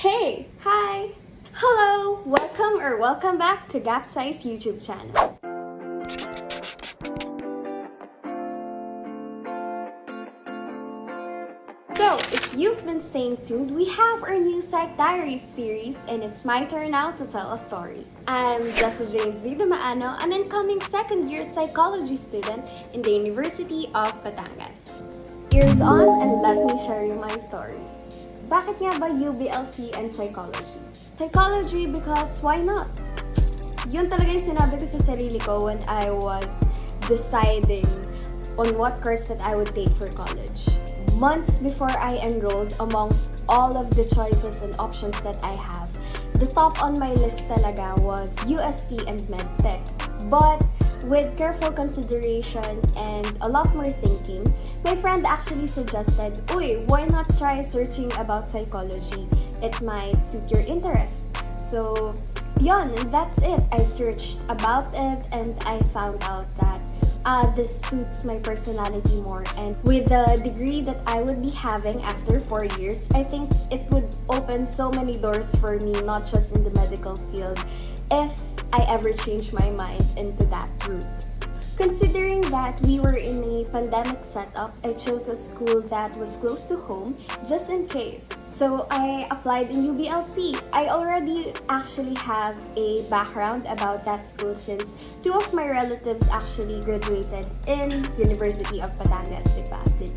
Hey! Hi! Hello! Welcome back to Gapsy's YouTube channel. So, if you've been staying tuned, we have our new Psych Diaries series and it's my turn now to tell a story. I'm Jessie Dimaano, an incoming second-year psychology student in the University of Batangas. Ears on and let me share you my story. Bakit nga ba UBLC and psychology? Psychology because why not? Yun talaga yung sinabi ko sa sarili ko when I was deciding on what course that I would take for college. Months before I enrolled, amongst all of the choices and options that I have, the top on my list talaga was UST and MedTech. But with careful consideration and a lot more thinking, my friend actually suggested, uy, why not try searching about psychology? It might suit your interest. So, yun, that's it. I searched about it and I found out that this suits my personality more, and with the degree that I would be having after 4 years, I think it would open so many doors for me, not just in the medical field, if I ever change my mind into that route. Considering that we were in a pandemic setup, I chose a school that was close to home just in case. So I applied in UBLC. I already actually have a background about that school since two of my relatives actually graduated in University of Batangas, Lipa City.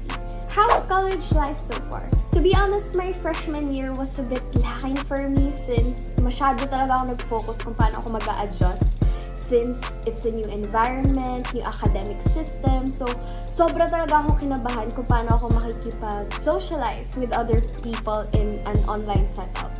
How's college life so far? To be honest, my freshman year was a bit lacking for me since masyado talaga ako nag-focus kung paano ako mag-a-adjust since it's a new environment, new academic system. So, sobra talaga akong kinabahan kung paano ako makikipag-socialize with other people in an online setup.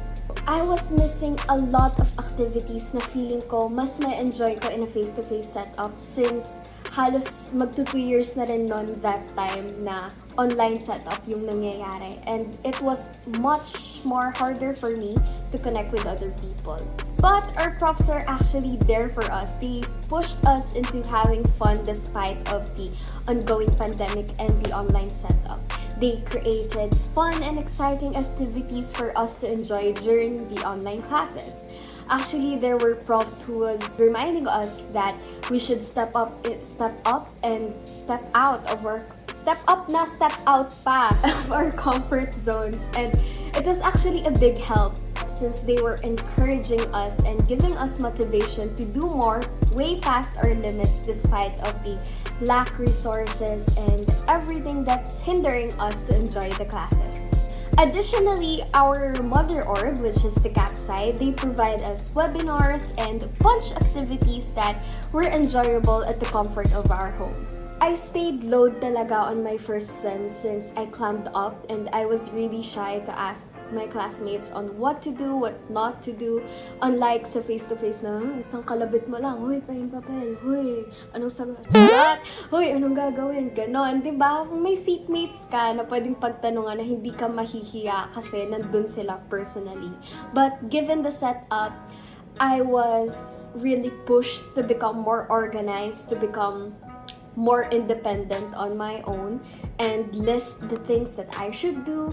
I was missing a lot of activities na feeling ko mas ma-enjoy ko in a face-to-face setup since halos magto 2 years na rin noon that time na online setup yung nangyayari. And it was much more harder for me to connect with other people. But our profs are actually there for us. They pushed us into having fun despite of the ongoing pandemic and the online setup. They created fun and exciting activities for us to enjoy during the online classes. Actually, there were profs who was reminding us that we should step out pa of our comfort zones, and it was actually a big help since they were encouraging us and giving us motivation to do more way past our limits despite of the lack resources and everything that's hindering us to enjoy the classes. Additionally, our mother org, which is the Gapsy, they provide us webinars and bunch activities that were enjoyable at the comfort of our home. I stayed low talaga on my first sem since I climbed up and I was really shy to ask my classmates on what to do, what not to do. Unlike sa face-to-face na, isang kalabit mo lang, huy, pahing papel, huy, anong sagot, huy, anong gagawin, ganon. Diba? May seatmates ka na pwedeng pagtanungan na hindi ka mahihiya kasi nandun sila personally. But given the setup, I was really pushed to become more organized, to become more independent on my own and list the things that I should do,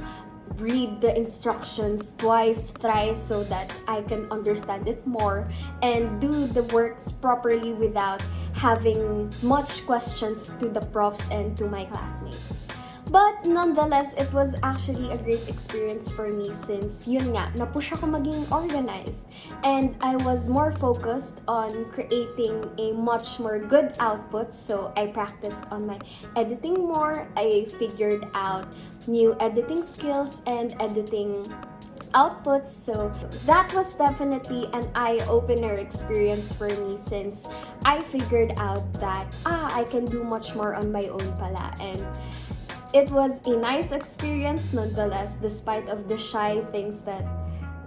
read the instructions twice, thrice so that I can understand it more and do the works properly without having much questions to the profs and to my classmates. But nonetheless, it was actually a great experience for me since yun nga, napush ako maging organized and I was more focused on creating a much more good output. So I practiced on my editing more. I figured out new editing skills and editing outputs. So that was definitely an eye-opener experience for me since I figured out that I can do much more on my own pala, and it was a nice experience nonetheless, despite of the shy things that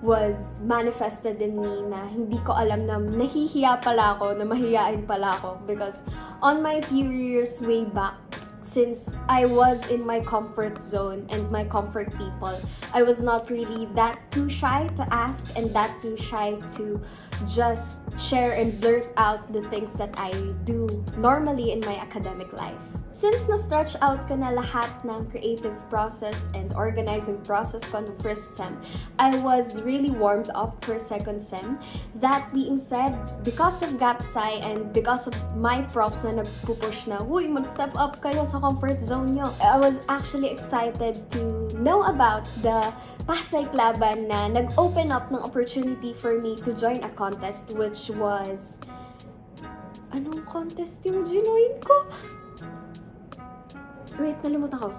was manifested in me na hindi ko alam na nahihiya pala ako, na mahiyain pala ako. Because on my few years way back, since I was in my comfort zone and my comfort people, I was not really that too shy to ask and that too shy to just share and blurt out the things that I do normally in my academic life. Since na-stretch out ko na lahat ng creative process and organizing process ko ng first sem, I was really warmed up for second sem. That being said, because of gapsy and because of my profs na nagpupush na, "Uy, mag-step up kayo sa comfort zone nyo," I was actually excited to know about the Psych laban na nag-open up ng opportunity for me to join a contest, which was... Anong contest yung ginoin ko? Wait, nalimutan ko.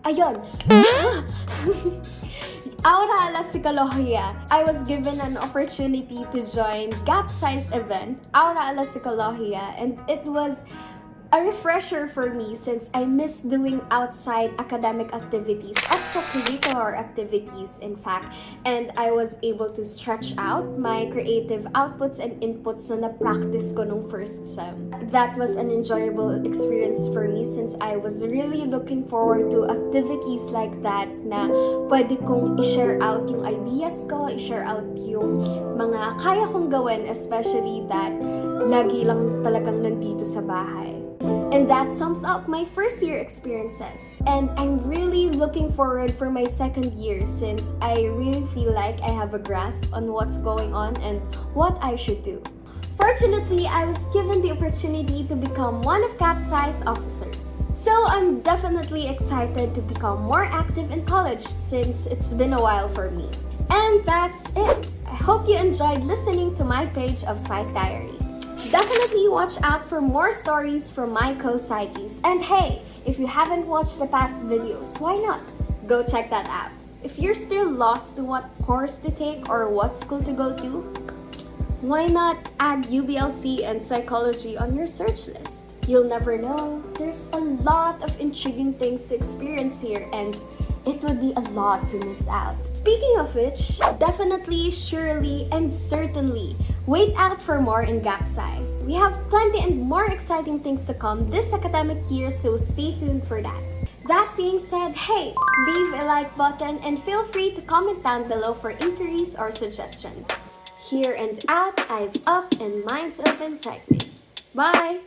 Ayun! Aura ala Psychologia. I was given an opportunity to join Gapsy's event, Aura ala Psychologia, and it was a refresher for me since I miss doing outside academic activities, extracurricular activities in fact, and I was able to stretch out my creative outputs and inputs na na-practice ko nung first sem. That was an enjoyable experience for me since I was really looking forward to activities like that na pwede kong i-share out yung ideas ko, i-share out yung mga kaya kong gawin, especially that lagi lang talagang nandito sa bahay. And that sums up my first year experiences. And I'm really looking forward for my second year since I really feel like I have a grasp on what's going on and what I should do. Fortunately, I was given the opportunity to become one of Gapsy's officers. So I'm definitely excited to become more active in college since it's been a while for me. And that's it. I hope you enjoyed listening to my page of Psych Diary. Definitely watch out for more stories from my co-psychies. And hey, if you haven't watched the past videos, why not? Go check that out. If you're still lost to what course to take or what school to go to, why not add UBLC and psychology on your search list? You'll never know. There's a lot of intriguing things to experience here and it would be a lot to miss out. Speaking of which, definitely, surely, and certainly, wait out for more in Gapsy. We have plenty and more exciting things to come this academic year, so stay tuned for that. That being said, hey, leave a like button and feel free to comment down below for inquiries or suggestions. Here and out, eyes up, and minds open segments. Bye!